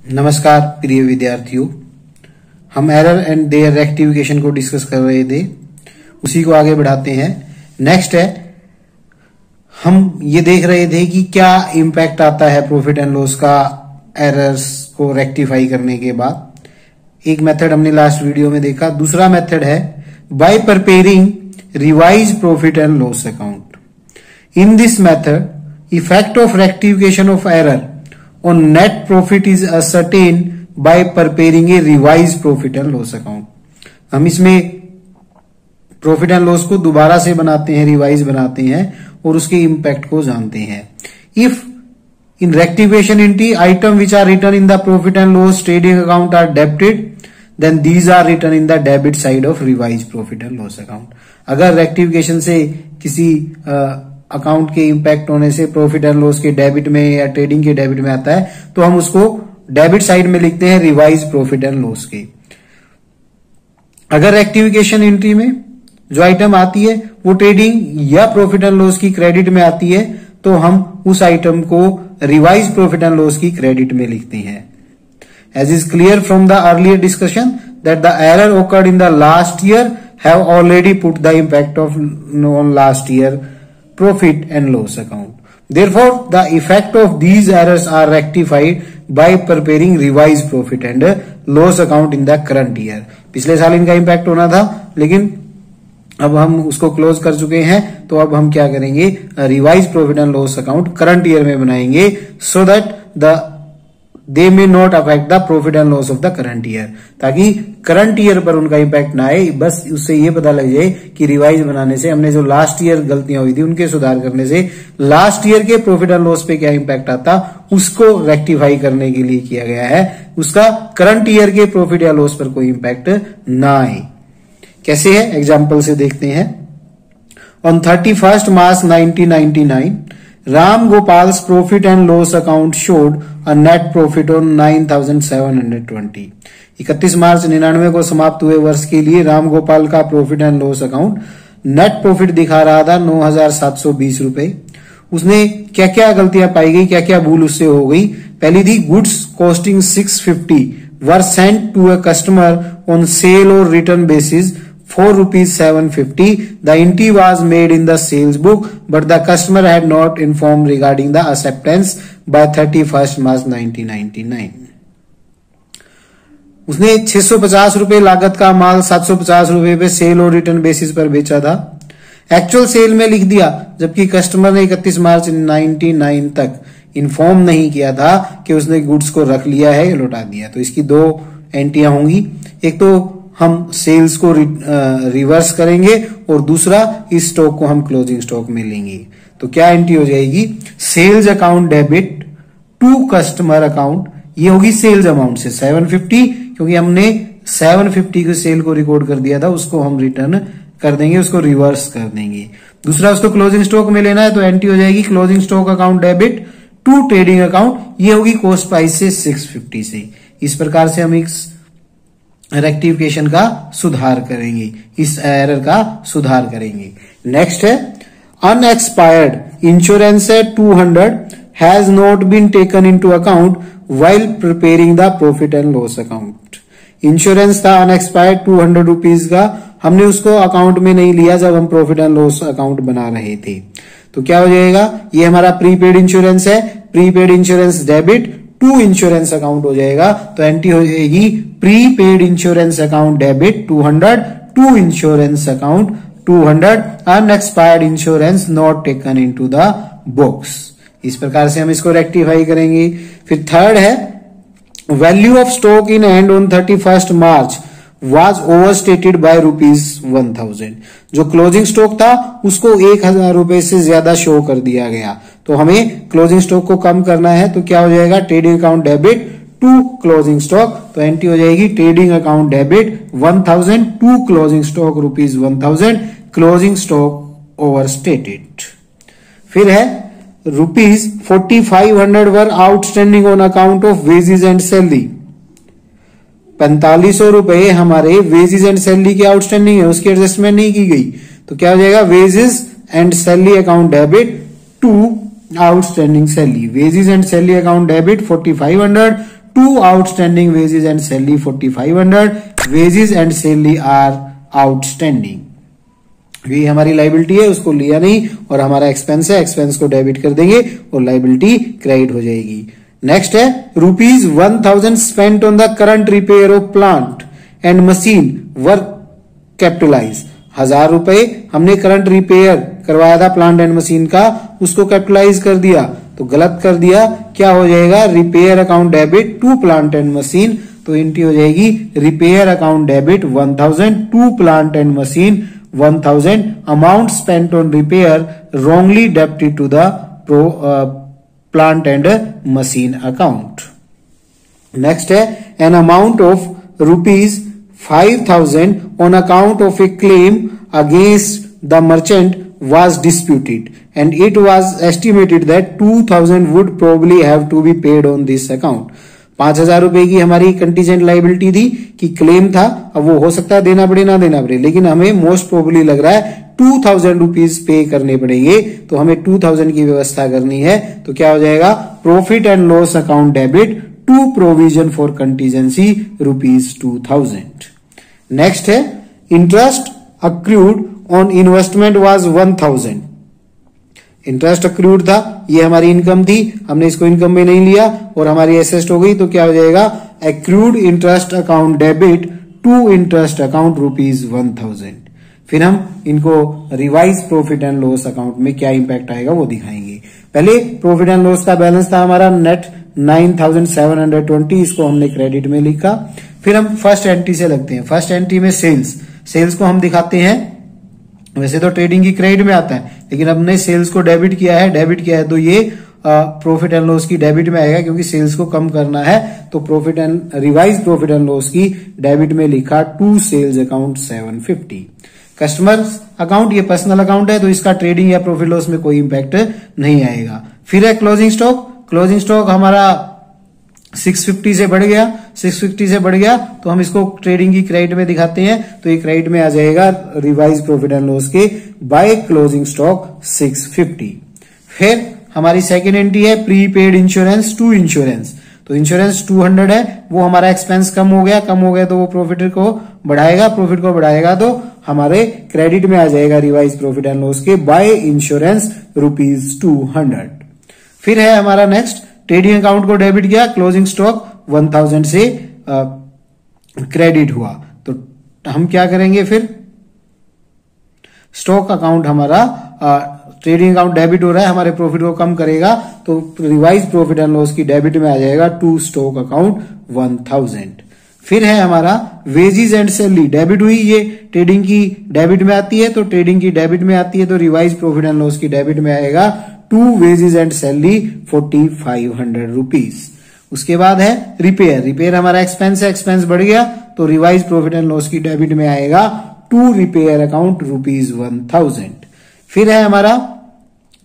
नमस्कार प्रिय विद्यार्थियों, हम एरर एंड देयर रेक्टिफिकेशन को डिस्कस कर रहे थे, उसी को आगे बढ़ाते हैं। नेक्स्ट है, हम ये देख रहे थे कि क्या इम्पैक्ट आता है प्रॉफिट एंड लॉस का एरर्स को रेक्टिफाई करने के बाद। एक मेथड हमने लास्ट वीडियो में देखा। दूसरा मेथड है bye preparing revise profit and loss account. In this method effect of rectification of error on net profit is ascertained by preparing a revised profit and loss account। हम इसमें profit and loss को दोबारा से बनाते हैं, revise बनाते हैं और उसके इम्पैक्ट को जानते हैं। If in rectification entry item which are return in the profit and loss trading account are debited, then these are return in the debit side of revise profit and loss account. अगर rectification से किसी account के impact होने से profit and loss के debit में या trading के डेबिट में आता है तो हम उसको डेबिट साइड में लिखते हैं रिवाइज प्रॉफिट एंड लॉस के। अगर रेक्टिफिकेशन एंट्री में जो आइटम आती है वो ट्रेडिंग या प्रॉफिट एंड लॉस की क्रेडिट में आती है तो हम उस आइटम को रिवाइज प्रॉफिट एंड लॉस की क्रेडिट में लिखते हैं। As is clear from the earlier discussion that the error occurred in the last year have already put the impact of on last year profit and loss account. Therefore, the effect of these errors are rectified by preparing revised profit and loss account in the current year. पिछले साल इनका impact होना था, लेकिन अब हम उसको close कर चुके हैं, तो अब हम क्या करेंगे, revise profit and loss account current year में बनाएंगे, so that they may not affect the profit and loss of the current year, ताकि करंट ईयर पर उनका इम्पैक्ट ना आए। बस उससे ये पता लग जाए कि रिवाइज बनाने से हमने जो लास्ट ईयर गलतियां हुई थी उनके सुधार करने से लास्ट ईयर के प्रॉफिट एंड लॉस पे क्या इम्पैक्ट आता उसको रेक्टिफाई करने के लिए किया गया है, उसका करंट ईयर के प्रॉफिट या लॉस पर कोई इम्पैक्ट ना आए। कैसे है, एग्जाम्पल से देखते हैं। On 31 March 1999 Ram Gopal's profit and loss account showed a net profit on 9,720। 31 मार्च 99 को समाप्त हुए वर्ष के लिए राम गोपाल का profit and loss account net profit दिखा रहा था 9,720 रुपए। उसने क्या क्या गलतियां पाई गई, क्या क्या भूल उससे हो गई। पहली थी goods costing 650 were sent to a customer on sale और return basis ₹750. The entry was made in the sales book, but the customer had not informed regarding the acceptance by 31st March 1999. उसने 650 रुपए लागत का माल 750 रुपए पे cell और return basis पर बेचा था। एक्चुअल सेल में लिख दिया, जबकि कस्टमर ने 31 मार्च 1999 तक इन्फॉर्म नहीं किया था कि उसने गुड्स को रख लिया है या लौटा दिया। तो इसकी दो एंट्रियां होंगी, एक तो हम सेल्स को रिवर्स करेंगे और दूसरा इस स्टॉक को हम क्लोजिंग स्टॉक में लेंगे। तो क्या एंट्री हो जाएगी, sales account debit to customer account, ये होगी सेल्स अमाउंट से 750, क्योंकि हमने 750 के सेल को रिकॉर्ड कर दिया था, उसको हम रिटर्न कर देंगे, उसको रिवर्स कर देंगे। दूसरा उसको क्लोजिंग स्टॉक में लेना है, तो एंट्री हो जाएगी closing stock account debit to trading account, ये होगी कॉस्ट प्राइस से 650 से। इस प्रकार से हम इस रेक्टिफिकेशन का सुधार करेंगे, इस एरर का सुधार करेंगे। नेक्स्ट है unexpired insurance 200 has not been taken into account while preparing the profit and loss account. Insurance था अनएक्सपायर्ड 200 रुपीज का, हमने उसको अकाउंट में नहीं लिया जब हम प्रॉफिट एंड लॉस अकाउंट बना रहे थे। तो क्या हो जाएगा, ये हमारा प्रीपेड इंश्योरेंस है, prepaid insurance debit to insurance account हो जाएगा। तो एंट्री हो जाएगी prepaid insurance account debit 200 to insurance account 200 unexpired insurance not taken into the books. इस प्रकार से हम इसको रेक्टिफाई करेंगे। फिर थर्ड है value of stock in hand on 31 March was overstated by ₹1000। जो क्लोजिंग स्टॉक था उसको 1000 रुपए से ज्यादा शो कर दिया गया। तो हमें क्लोजिंग स्टॉक को कम करना है, तो क्या हो जाएगा, trading account debit to closing stock. तो एंट्री हो जाएगी trading account debit 1000 to closing stock ₹1000, closing stock overstated. फिर है ₹4500 were outstanding on account of wages and salary. 4500 रुपए हमारे वेजेस एंड सैलरी के आउटस्टैंडिंग है, उसकी एडजस्टमेंट नहीं की गई। तो क्या हो जाएगा, wages and salary account debit to outstanding salary. Wages and salary account debit 4500 to outstanding wages and salary 4500, wages and salary are outstanding. ये हमारी लाइबिलिटी है, उसको लिया नहीं, और हमारा एक्सपेंस है, एक्सपेंस को डेबिट कर देंगे और लाइबिलिटी क्रेडिट हो जाएगी। नेक्स्ट है ₹1000 spent on the current repair of plant and machine were capitalise. 1000 रुपए हमने करंट रिपेयर करवाया था प्लांट एंड मशीन का, उसको कैपिटलाइज कर दिया, तो गलत कर दिया, क्या हो जाएगा, repair account debit to plant and machine, तो एंट्री हो जाएगी repair account debit 1000 to plant and machine 1000, amount spent on repair wrongly debited to the plant and machine account। Next है an amount of ₹5000 on account of a claim against the merchant was disputed and it was estimated that 2000 would probably have to be paid on this account। 5000 रुपए की हमारी contingent liability थी कि claim था, अब वो हो सकता है देना पड़े ना देना पड़े, लेकिन हमें मोस्ट प्रोबेबली लग रहा है 2000 रुपीज पे करने पड़ेंगे, तो हमें 2000 की व्यवस्था करनी है, तो क्या हो जाएगा, profit and loss account debit to provision for contingency ₹2000। Next है interest accrued on investment was 1000। Interest accrued था, ये हमारी इनकम थी, हमने इसको इनकम में नहीं लिया और हमारी एसेस्ट हो गई, तो क्या हो जाएगा, accrued interest account debit to interest account ₹1000। फिर हम इनको revise profit and loss account में क्या इंपैक्ट आएगा वो दिखाएंगे। पहले प्रॉफिट एंड लॉस का बैलेंस था हमारा नेट 9720, इसको हमने क्रेडिट में लिखा। फिर हम फर्स्ट एंट्री से लगते हैं। फर्स्ट एंट्री में सेल्स को हम दिखाते हैं, वैसे तो ट्रेडिंग की क्रेडिट में आता है, लेकिन हमने सेल्स को डेबिट किया है, तो ये प्रॉफिट एंड लॉस की डेबिट में आएगा, क्योंकि सेल्स को कम करना है, तो profit and revise profit and loss की डेबिट में लिखा to sales account 750। Customer account, ये पर्सनल अकाउंट है, तो इसका ट्रेडिंग या प्रॉफिट लॉस में कोई इंपैक्ट नहीं आएगा। फिर है क्लोजिंग स्टॉक हमारा 650 से बढ़ गया, तो हम इसको ट्रेडिंग की क्रेडिट में दिखाते हैं, तो ये क्रेडिट में आ जाएगा रिवाइज प्रॉफिट एंड लॉस के बाय क्लोजिंग स्टॉक 650। फिर हमारी सेकेंड एंट्री है प्रीपेड इंश्योरेंस टू इंश्योरेंस, तो इंश्योरेंस 200 है, वो हमारा एक्सपेंस कम हो गया तो वो प्रॉफिट को बढ़ाएगा, तो हमारे क्रेडिट में आ जाएगा रिवाइज प्रॉफिट एंड लॉस के बाय इंश्योरेंस ₹200। फिर है हमारा नेक्स्ट ट्रेडिंग अकाउंट को डेबिट किया, क्लोजिंग स्टॉक 1000 से क्रेडिट हुआ, तो हम क्या करेंगे, फिर स्टॉक अकाउंट हमारा ट्रेडिंग अकाउंट डेबिट हो रहा है, हमारे प्रॉफिट को कम करेगा, तो रिवाइज प्रॉफिट एंड लॉस की डेबिट में आ जाएगा टू स्टॉक अकाउंट 1000। फिर है हमारा वेजेस एंड सैलरी, डेबिट हुई, ये ट्रेडिंग की डेबिट में आती है, तो रिवाइज प्रॉफिट एंड लॉस की डेबिट में आएगा to wages and salary 4500 rupees. उसके बाद है रिपेयर हमारा एक्सपेंस है, एक्सपेंस बढ़ गया, तो रिवाइज प्रॉफिट एंड लॉस की डेबिट में आएगा टू रिपेयर अकाउंट ₹1000। फिर है हमारा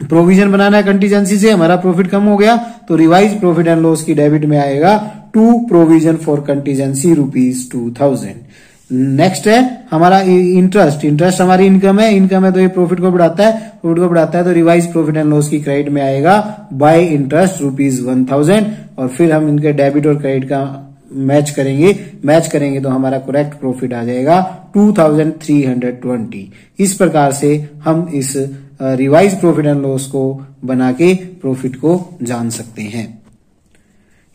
प्रोविजन बनाना है कंटीजेंसी से, हमारा प्रॉफिट कम हो गया, तो रिवाइज प्रॉफिट एंड लॉस की डेबिट में आएगा to provision for contingency ₹2000। Next है हमारा इंटरेस्ट हमारी इनकम है, तो ये प्रॉफिट को बढ़ाता है, तो रिवाइज प्रॉफिट एंड लॉस की क्रेडिट में आएगा बाय इंटरेस्ट ₹1000। और फिर हम इनके डेबिट और क्रेडिट का मैच करेंगे तो हमारा करेक्ट प्रॉफिट आ जाएगा 2320। इस प्रकार से हम इस रिवाइज प्रॉफिट एंड लॉस को बना के प्रॉफिट को जान सकते हैं।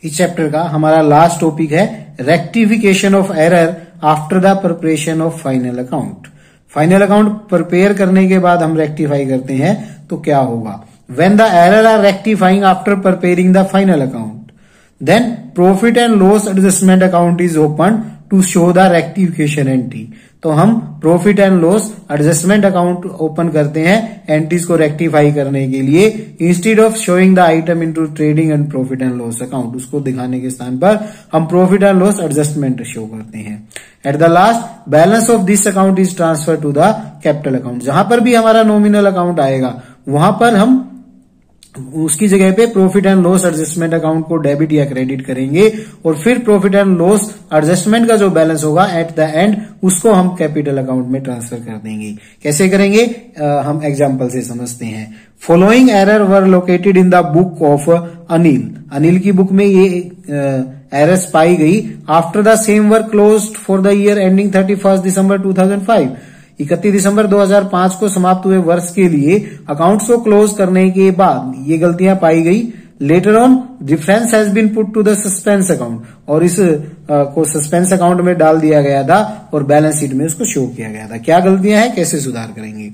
इस चैप्टर का हमारा लास्ट टॉपिक है rectification of error after the preparation of final account. Final account prepare करने के बाद हम रेक्टिफाई करते हैं, तो क्या होगा, when the error are rectifying after preparing the final account, then profit and loss adjustment account is open to show the rectification entry। तो हम profit and loss adjustment account open करते हैं एंट्रीज को रेक्टिफाई करने के लिए, instead of showing the item into trading and profit and loss account, उसको दिखाने के स्थान पर हम profit and loss adjustment show करते हैं। At the last balance of this account is transfer to the capital account. जहां पर भी हमारा नॉमिनल अकाउंट आएगा वहां पर हम उसकी जगह पे profit and loss adjustment account को डेबिट या क्रेडिट करेंगे, और फिर प्रॉफिट एंड लॉस एडजस्टमेंट का जो बैलेंस होगा एट द एंड उसको हम कैपिटल अकाउंट में ट्रांसफर कर देंगे। कैसे करेंगे, हम एग्जांपल से समझते हैं। Following error were located in the book of Anil की बुक में ये एरर्स पाई गई after the same work closed for the year ending 31 दिसंबर 2005। 31 दिसंबर 2005 को समाप्त हुए वर्ष के लिए अकाउंट्स को क्लोज करने के बाद ये गलतियां पाई गई। Later on difference has been put to the suspense account, और इस को सस्पेंस अकाउंट में डाल दिया गया था और बैलेंस शीट में उसको शो किया गया था। क्या गलतियां हैं, कैसे सुधार करेंगे।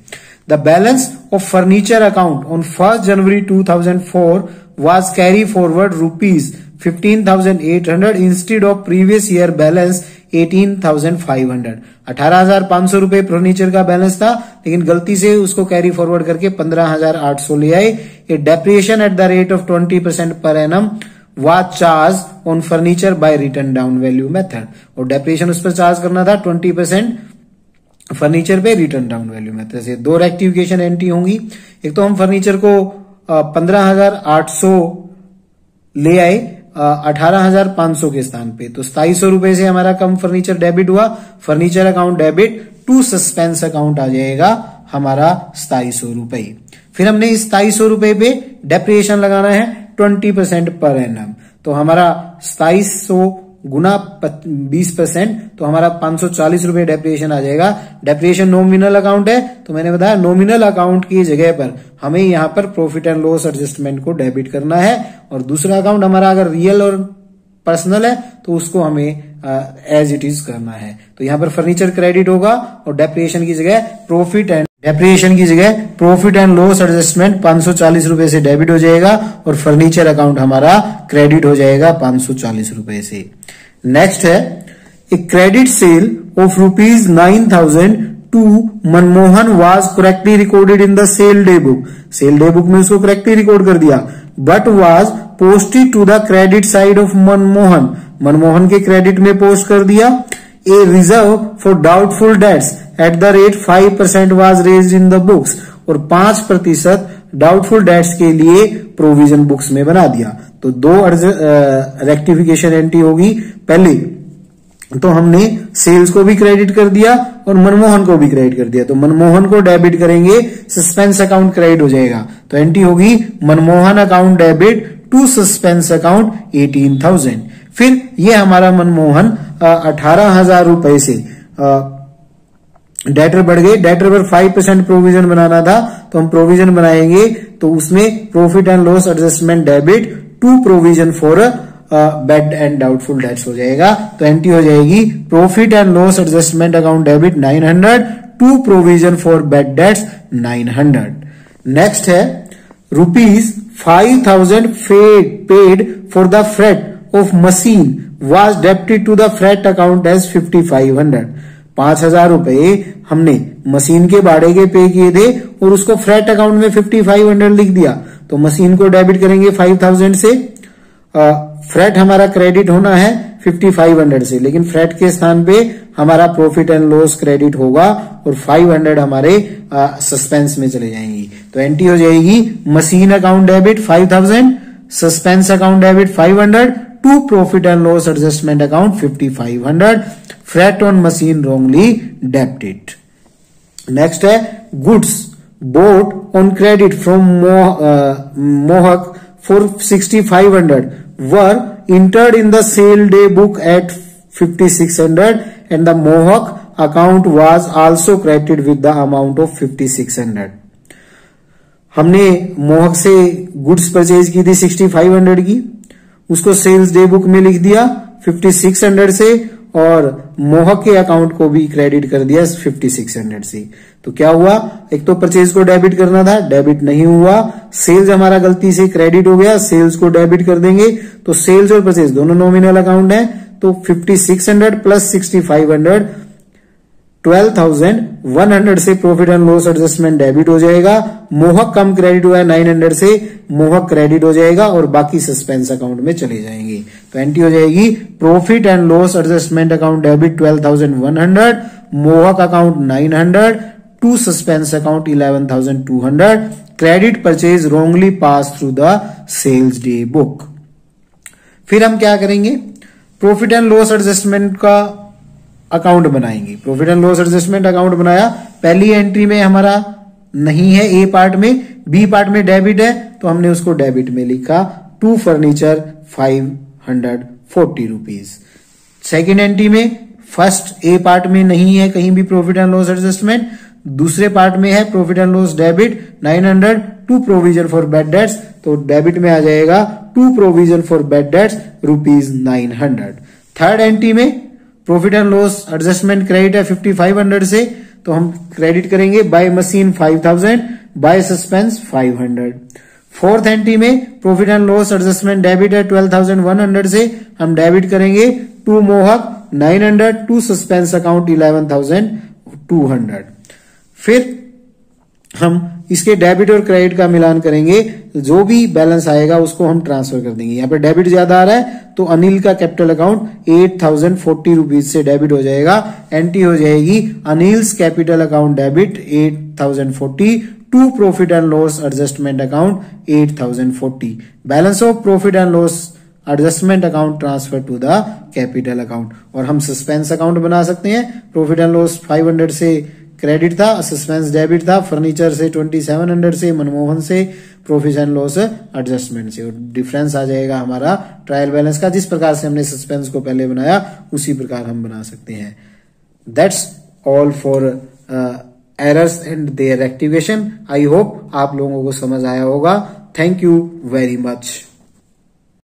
The balance of furniture account on 1 January 2004 was carry forward rupees 15,800 instead of previous year balance 18,500। 18,500 रुपए फर्नीचर का बैलेंस था, लेकिन गलती से उसको कैरी फॉरवर्ड करके 15,800 ले आए। A depreciation at the rate of 20% per annum was charged on furniture by written down value method, और डेप्रिसिएशन उस पर चार्ज करना था 20% फर्नीचर पे रिटर्न डाउन वैल्यू मेथड से। दो रेक्टिफिकेशन एंट्री होंगी। एक तो हम फर्नीचर को 15,800 ले आए 18,500 के स्थान पे, तो 2,700 रुपए से हमारा कम फर्नीचर डेबिट हुआ। Furniture account debit to suspense account आ जाएगा हमारा 2,700 रुपए। फिर हमने इस 2,700 रुपए पे डेप्रिसिएशन लगाना है 20% पर एनम, तो हमारा 2,700 गुना 20%, तो हमारा 540 रुपए डेप्रिसिएशन आ जाएगा। डेप्रिसिएशन नॉमिनल अकाउंट है, तो मैंने बताया नॉमिनल अकाउंट की जगह पर हमें यहाँ पर प्रॉफिट एंड लॉस एडजस्टमेंट को डेबिट करना है, और दूसरा अकाउंट हमारा अगर रियल और पर्सनल है तो उसको हमें एज इट इज करना है। तो यहाँ पर फर्नीचर क्रेडिट होगा और डेप्रिसिएशन की जगह प्रॉफिट एंड लॉस एडजस्टमेंट 540 रुपए से डेबिट हो जाएगा, और फर्नीचर अकाउंट हमारा क्रेडिट हो जाएगा 540 रुपए से। नेक्स्ट है a credit sale of ₹9,000 to Manmohan was correctly recorded in the sale day book. Sale day book में उसको करेक्टली रिकॉर्ड कर दिया, but was posted to the credit side of Manmohan. Manmohan के क्रेडिट में पोस्ट कर दिया। A reserve for doubtful debts at the rate 5% was raised in the books, और 5% doubtful debts के लिए प्रोविजन बुक्स में बना दिया। तो दो रेक्टिफिकेशन एंट्री होगी। पहले तो हमने सेल्स को भी क्रेडिट कर दिया और मनमोहन को भी क्रेडिट कर दिया, तो मनमोहन को डेबिट करेंगे, सस्पेंस अकाउंट क्रेडिट हो जाएगा। तो एंट्री होगी Manmohan account debit to suspense account 18,000। फिर ये हमारा मनमोहन 18,000 रुपए से डेटर बढ़ गए। डेटर पर 5% प्रोविजन बनाना था, तो हम प्रोविजन बनाएंगे, तो उसमें profit and loss adjustment debit to provision for bad and doubtful debts हो जाएगा। तो एंट्री हो जाएगी profit and loss adjustment account debit 900 to provision for bad debts 900। Next है ₹5,000 paid for the freight of machine was debited to the freight account as 5,500। 5,000 रुपए हमने machine के भाड़े के पे किए थे और उसको फ्रेट अकाउंट में 5,500 लिख दिया, तो मशीन को डेबिट करेंगे 5,000 से। फ्रेट हमारा क्रेडिट होना है 5,500 से, लेकिन फ्रेट के स्थान पे हमारा प्रॉफिट एंड लॉस क्रेडिट होगा और 500 हमारे सस्पेंस में चले जाएंगी। तो एंट्री हो जाएगी machine account debit 5,000, suspense account debit 500 to profit and loss adjustment account 5,500। Freight on machine wrongly debited. Next है goods bought on credit from Mohak for 6,500 were entered in the sale day book at 5,600 and the Mohawk account was also credited with the amount of 5,600। हमने मोहक से goods purchase की थी 6,500 की, उसको sales day book में लिख दिया 5,600 से, और मोहक के अकाउंट को भी क्रेडिट कर दिया 5,600 से। तो क्या हुआ, एक तो परचेज को डेबिट करना था, डेबिट नहीं हुआ। सेल्स हमारा गलती से क्रेडिट हो गया, सेल्स को डेबिट कर देंगे, तो सेल्स और परचेज दोनों नॉमिनल अकाउंट है, तो 5,600 प्लस 6,500 12,100 से profit and loss adjustment debit हो जाएगा। मोहक कम क्रेडिट हुआ है 900 से, मोहक क्रेडिट हो जाएगा और बाकी सस्पेंस अकाउंट में चले जाएंगे। तो एंट्री हो जाएगी profit and loss adjustment account debit 12,100, Mohak account 900 to suspense account 11,200। Credit purchase wrongly pass through the sales day book. फिर हम क्या करेंगे, प्रॉफिट एंड लॉस एडजस्टमेंट का अकाउंट बनाएंगे। Profit and loss adjustment account बनाया, पहली एंट्री में हमारा नहीं है ए पार्ट में, बी पार्ट में डेबिट है, तो हमने उसको डेबिट में लिखा to furniture 500 40 rupees. Second entry में फर्स्ट ए पार्ट में नहीं है कहीं भी प्रॉफिट एंड लॉस एडजस्टमेंट, दूसरे पार्ट में है profit and loss debit 900 to provision for bad debts, तो डेबिट में आ जाएगा to provision for bad debts rupees 900। Third entry में profit and loss adjustment credit है 5500 से, तो हम क्रेडिट करेंगे by machine 5000, by suspense 500। Fourth entry में profit and loss adjustment debit है 12100 से, हम डेबिट करेंगे टू मोहक 900 टू सस्पेंस अकाउंट 11200। फिर हम इसके डेबिट और क्रेडिट का मिलान करेंगे, जो भी बैलेंस आएगा उसको हम ट्रांसफर कर देंगे। यहाँ पे डेबिट ज्यादा आ रहा है तो अनिल का कैपिटल अकाउंट 8040 रुपीज से डेबिट हो जाएगा, एंट्री हो जाएगी Anil's capital account debit 8040 to profit and loss adjustment account 8040, balance of profit and loss adjustment account transfer to the capital account. और हम सस्पेंस अकाउंट बना सकते हैं, प्रॉफिट एंड लॉस 500 से क्रेडिट था, सस्पेंस डेबिट था, फर्नीचर से 2700 से, मनमोहन से, प्रॉफिट एंड लॉस एडजस्टमेंट से, और डिफरेंस आ जाएगा हमारा ट्रायल बैलेंस का। जिस प्रकार से हमने सस्पेंस को पहले बनाया उसी प्रकार हम बना सकते हैं। That's all for errors and their rectification. I hope आप लोगों को समझ आया होगा। Thank you very much.